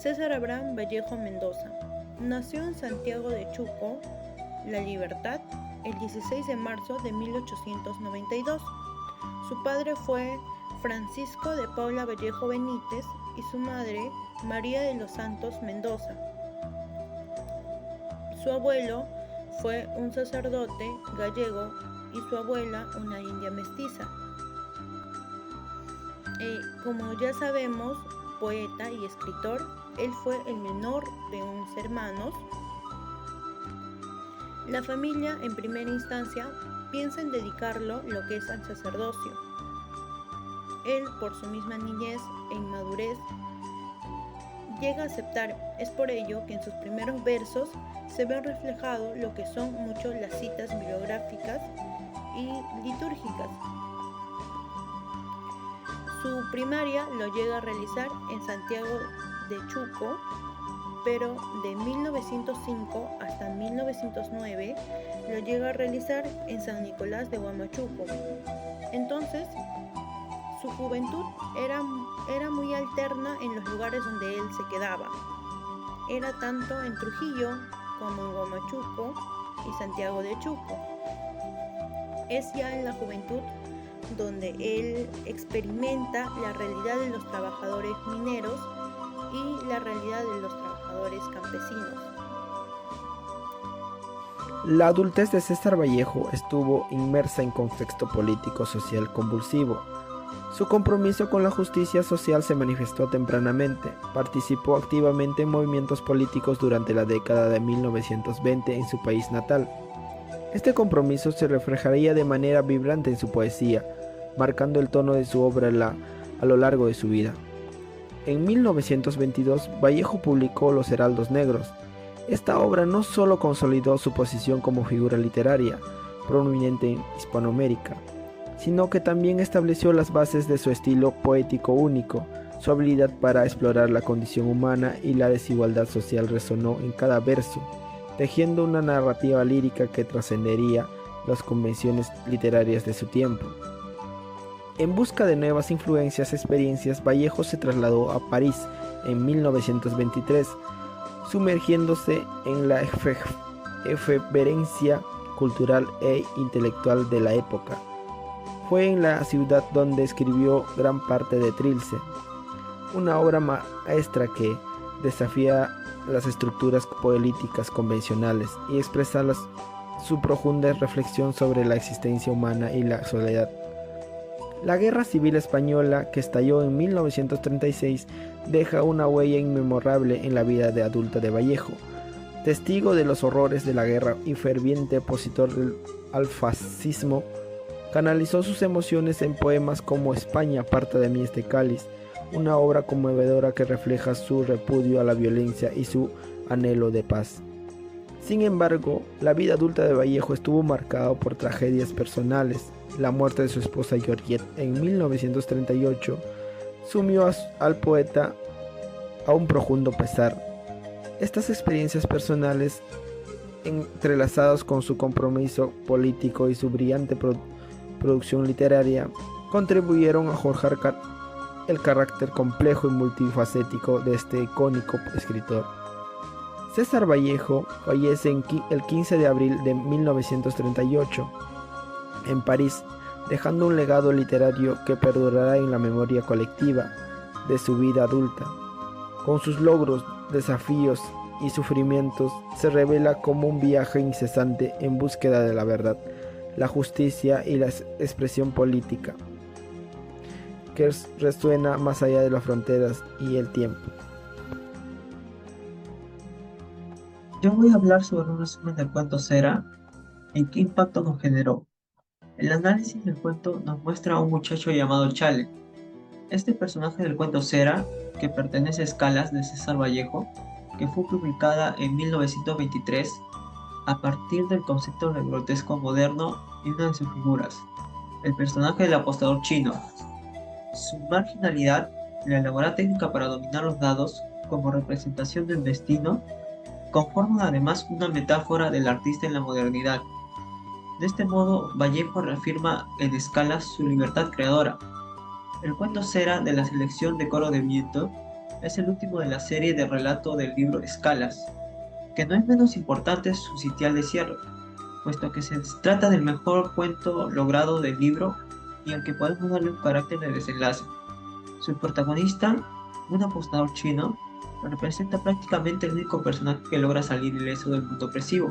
César Abraham Vallejo Mendoza nació en Santiago de Chuco, La Libertad, el 16 de marzo de 1892. Su padre fue Francisco de Paula Vallejo Benítez y su madre María de los Santos Mendoza. Su abuelo fue un sacerdote gallego y su abuela una india mestiza. Como ya sabemos, poeta y escritor, él fue el menor de 11 hermanos. La familia en primera instancia piensa en dedicarlo lo que es al sacerdocio. Él, por su misma niñez e inmadurez, llega a aceptar. Es por ello que en sus primeros versos se ven reflejado lo que son mucho las citas bibliográficas y litúrgicas. Su primaria lo llega a realizar en Santiago de Chuco, pero de 1905 hasta 1909 lo llega a realizar en San Nicolás de Huamachuco. Entonces, su juventud era muy alterna en los lugares donde él se quedaba. Era tanto en Trujillo como en Huamachuco y Santiago de Chuco. Es ya en la juventud donde él experimenta la realidad de los trabajadores mineros y la realidad de los trabajadores campesinos. La adultez de César Vallejo estuvo inmersa en contexto político-social convulsivo. Su compromiso con la justicia social se manifestó tempranamente. Participó activamente en movimientos políticos durante la década de 1920 en su país natal. Este compromiso se reflejaría de manera vibrante en su poesía, marcando el tono de su obra a lo largo de su vida. En 1922, Vallejo publicó Los Heraldos Negros. Esta obra no solo consolidó su posición como figura literaria prominente en Hispanoamérica, sino que también estableció las bases de su estilo poético único. Su habilidad para explorar la condición humana y la desigualdad social resonó en cada verso, tejiendo una narrativa lírica que trascendería las convenciones literarias de su tiempo. En busca de nuevas influencias y experiencias, Vallejo se trasladó a París en 1923, sumergiéndose en la efervescencia cultural e intelectual de la época. Fue en la ciudad donde escribió gran parte de Trilce, una obra maestra que desafía las estructuras políticas convencionales y expresa su profunda reflexión sobre la existencia humana y la soledad. La Guerra Civil Española, que estalló en 1936, deja una huella inmemorable en la vida adulta de Vallejo. Testigo de los horrores de la guerra y ferviente opositor al fascismo, canalizó sus emociones en poemas como España, aparta de mí este cáliz, una obra conmovedora que refleja su repudio a la violencia y su anhelo de paz. Sin embargo, la vida adulta de Vallejo estuvo marcada por tragedias personales. La muerte de su esposa Georgette en 1938 sumió al poeta a un profundo pesar. Estas experiencias personales, entrelazadas con su compromiso político y su brillante producción literaria, contribuyeron a forjar el carácter complejo y multifacético de este icónico escritor. César Vallejo fallece el 15 de abril de 1938 en París, dejando un legado literario que perdurará en la memoria colectiva de su vida adulta. Con sus logros, desafíos y sufrimientos, se revela como un viaje incesante en búsqueda de la verdad, la justicia y la expresión política, que resuena más allá de las fronteras y el tiempo. Yo voy a hablar sobre un resumen del cuento Cera y qué impacto nos generó. El análisis del cuento nos muestra a un muchacho llamado Chale. Este personaje del cuento Cera, que pertenece a Escalas de César Vallejo, que fue publicada en 1923 a partir del concepto del grotesco moderno y una de sus figuras, el personaje del apostador chino. Su marginalidad, la elaborada técnica para dominar los dados como representación del destino, conforman además una metáfora del artista en la modernidad. De este modo, Vallejo reafirma en Escalas su libertad creadora. El cuento Cera, de la selección de Coro de Viento, Es el último de la serie de relato del libro Escalas, que no es menos importante su sitial de cierre, puesto que se trata del mejor cuento logrado del libro y al que podemos darle un carácter de desenlace. Su protagonista, un apostador chino, representa prácticamente el único personaje que logra salir ileso del mundo opresivo,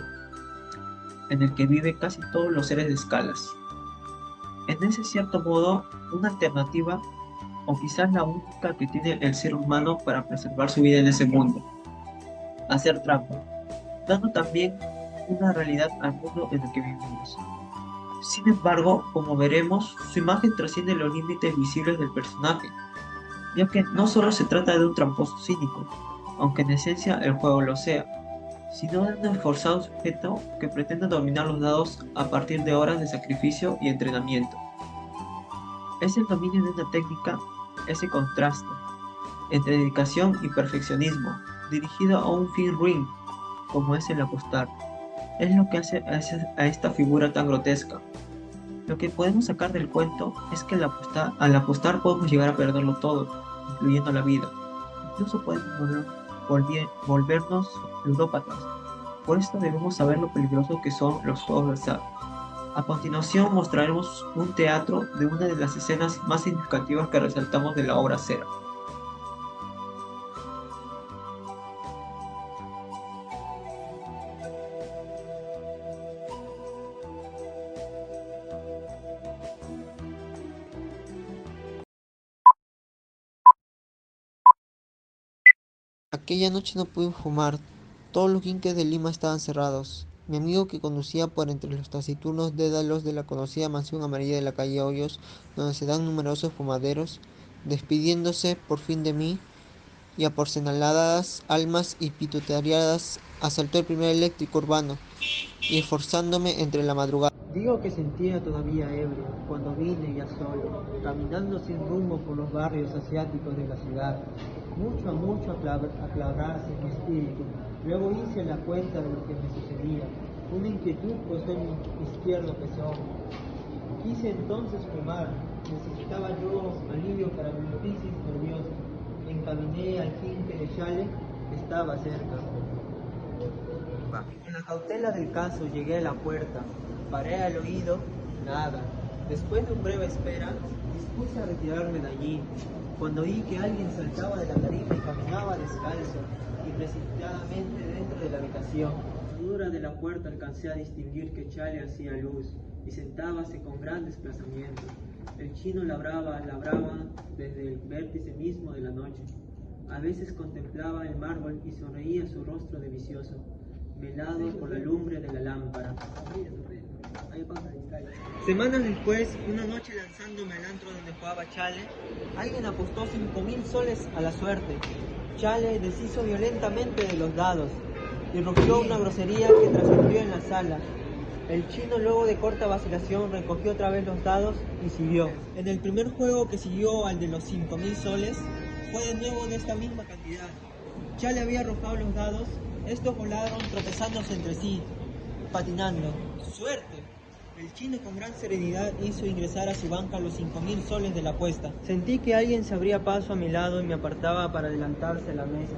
en el que viven casi todos los seres de Escalas. En ese cierto modo, una alternativa, o quizás la única que tiene el ser humano para preservar su vida en ese mundo: hacer trampa, dando también una realidad al mundo en el que vivimos. Sin embargo, como veremos, su imagen trasciende los límites visibles del personaje, ya que no solo se trata de un tramposo cínico, aunque en esencia el juego lo sea, sino de un esforzado sujeto que pretende dominar los dados a partir de horas de sacrificio y entrenamiento. Es el dominio de una técnica, ese contraste entre dedicación y perfeccionismo, dirigido a un fin ruin, como es el apostar. Es lo que hace a esta figura tan grotesca. Lo que podemos sacar del cuento es que al apostar podemos llegar a perderlo todo, incluyendo la vida. Incluso podemos volvernos ludópatas. Por esto debemos saber lo peligrosos que son los juegos de azar. A continuación mostraremos un teatro de una de las escenas más significativas que resaltamos de la obra Cera. Aquella noche no pude fumar. Todos los quinques de Lima estaban cerrados. Mi amigo, que conducía por entre los taciturnos dédalos de la conocida mansión amarilla de la calle Hoyos, donde se dan numerosos fumaderos, despidiéndose por fin de mí y a porcelanadas almas y pituteadas, asaltó el primer eléctrico urbano, y esforzándome entre la madrugada. Digo que sentía todavía ebrio cuando vine ya solo, caminando sin rumbo por los barrios asiáticos de la ciudad. Mucho a mucho aclararse mi espíritu. Luego hice la cuenta de lo que me sucedía. Una inquietud puso en mi izquierdo pezón. Quise entonces fumar. Necesitaba yo alivio para mi crisis nerviosa. Me encaminé al quinque de Chale, que estaba cerca. Con la cautela del caso llegué a la puerta. Paré al oído, nada. Después de una breve espera, dispuse a retirarme de allí, cuando oí que alguien saltaba de la tarima y caminaba descalzo y precipitadamente dentro de la habitación. A la dura de la puerta alcancé a distinguir que Chale hacía luz y sentábase con gran desplazamiento. El chino labraba desde el vértice mismo de la noche. A veces contemplaba el mármol y sonreía su rostro delicioso, velado por la lumbre de la lámpara. Semanas después, una noche lanzándome al antro donde jugaba Chale, alguien apostó 5.000 soles a la suerte. Chale deshizo violentamente de los dados y rugió una grosería que trascendió en la sala. El chino, luego de corta vacilación, recogió otra vez los dados y siguió. En el primer juego, que siguió al de los 5.000 soles, fue de nuevo de esta misma cantidad. Chale había arrojado los dados, estos volaron tropezándose entre sí, patinando. ¡Suerte! El chino con gran serenidad hizo ingresar a su banca los 5.000 soles de la apuesta. Sentí que alguien se abría paso a mi lado y me apartaba para adelantarse a la mesa.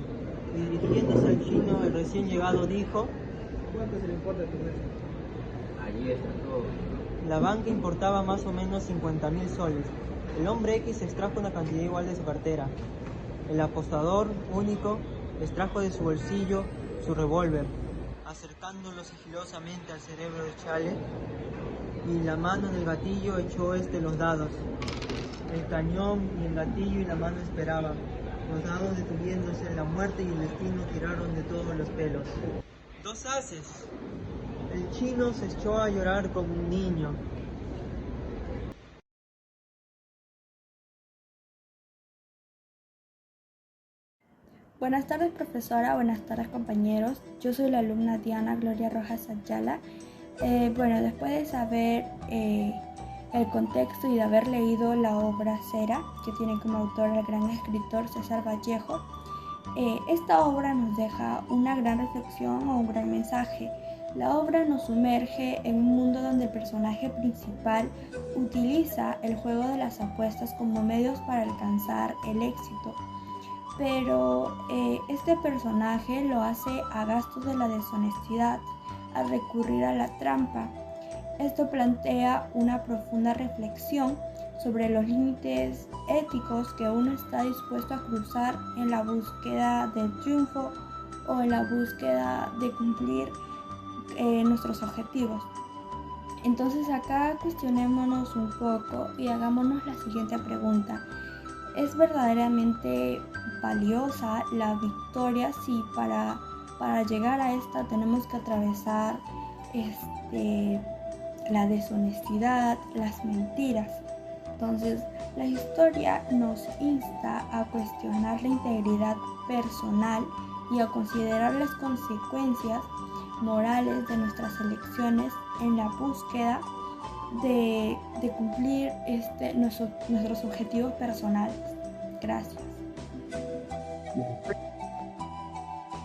Y dirigiéndose al chino, el recién llegado dijo: ¿cuánto se le importa tu mesa? Allí está todo. La banca importaba más o menos 50.000 soles. El hombre X extrajo una cantidad igual de su cartera. El apostador único extrajo de su bolsillo su revólver, acercándolo sigilosamente al cerebro de Chale, y la mano en el gatillo echó los dados. El cañón y el gatillo y la mano esperaban. Los dados deteniéndose, la muerte y el destino tiraron de todos los pelos. ¡2 ases! El chino se echó a llorar como un niño. Buenas tardes, profesora. Buenas tardes, compañeros. Yo soy la alumna Diana Gloria Rojas Ayala. Después de saber el contexto y de haber leído la obra Cera, que tiene como autor al gran escritor César Vallejo, esta obra nos deja una gran reflexión o un gran mensaje. La obra nos sumerge en un mundo donde el personaje principal utiliza el juego de las apuestas como medios para alcanzar el éxito. pero este personaje lo hace a gastos de la deshonestidad, al recurrir a la trampa. Esto plantea una profunda reflexión sobre los límites éticos que uno está dispuesto a cruzar en la búsqueda del triunfo o en la búsqueda de cumplir nuestros objetivos. Entonces acá cuestionémonos un poco y hagámonos la siguiente pregunta. ¿Es verdaderamente valiosa la victoria si para llegar a esta tenemos que atravesar la deshonestidad, las mentiras? Entonces, la historia nos insta a cuestionar la integridad personal y a considerar las consecuencias morales de nuestras elecciones en la búsqueda de cumplir nuestros objetivos personales. Gracias.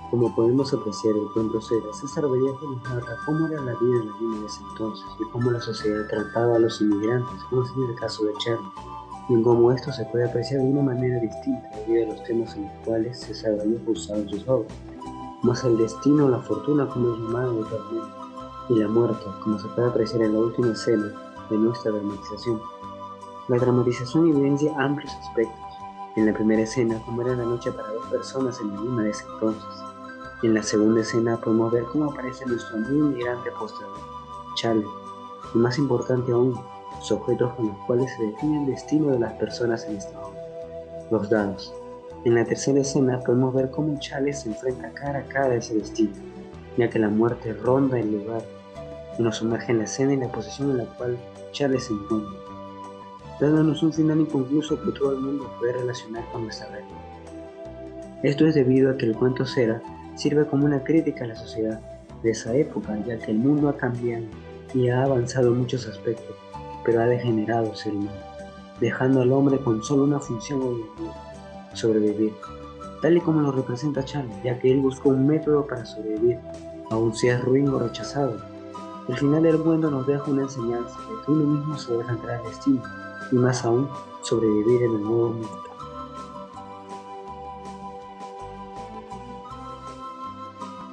Como podemos apreciar el cuento Cera, César Vallejo nos narra cómo era la vida en la Lima de ese entonces y cómo la sociedad trataba a los inmigrantes, como es el caso de Charlie, y cómo esto se puede apreciar de una manera distinta debido a los temas en los cuales César Vallejo usaba en sus obras, más el destino o la fortuna como es llamada habitualmente, y la muerte, como se puede apreciar en la última escena de nuestra dramatización. La dramatización evidencia amplios aspectos. En la primera escena, cómo era la noche para dos personas en la Lima de ese entonces. En la segunda escena podemos ver cómo aparece nuestro amigo inmigrante posterior, Charlie, y más importante aún, los objetos con los cuales se define el destino de las personas en esta obra, los dados. En la tercera escena podemos ver cómo Charlie se enfrenta cara a cara a ese destino, ya que la muerte ronda el lugar y nos sumerge en la escena y la posición en la cual Charlie se encuentra, dándonos un final inconcluso que todo el mundo puede relacionar con nuestra realidad. Esto es debido a que el cuento Cera sirve como una crítica a la sociedad de esa época, ya que el mundo ha cambiado y ha avanzado en muchos aspectos, pero ha degenerado el ser humano, dejando al hombre con solo una función hoy en día: sobrevivir, tal y como lo representa Charlie, ya que él buscó un método para sobrevivir, aun sea ruin o rechazado. El final del cuento nos deja una enseñanza de que uno mismo se debe enfrentar al destino, y más aún, sobrevivir en el nuevo mundo.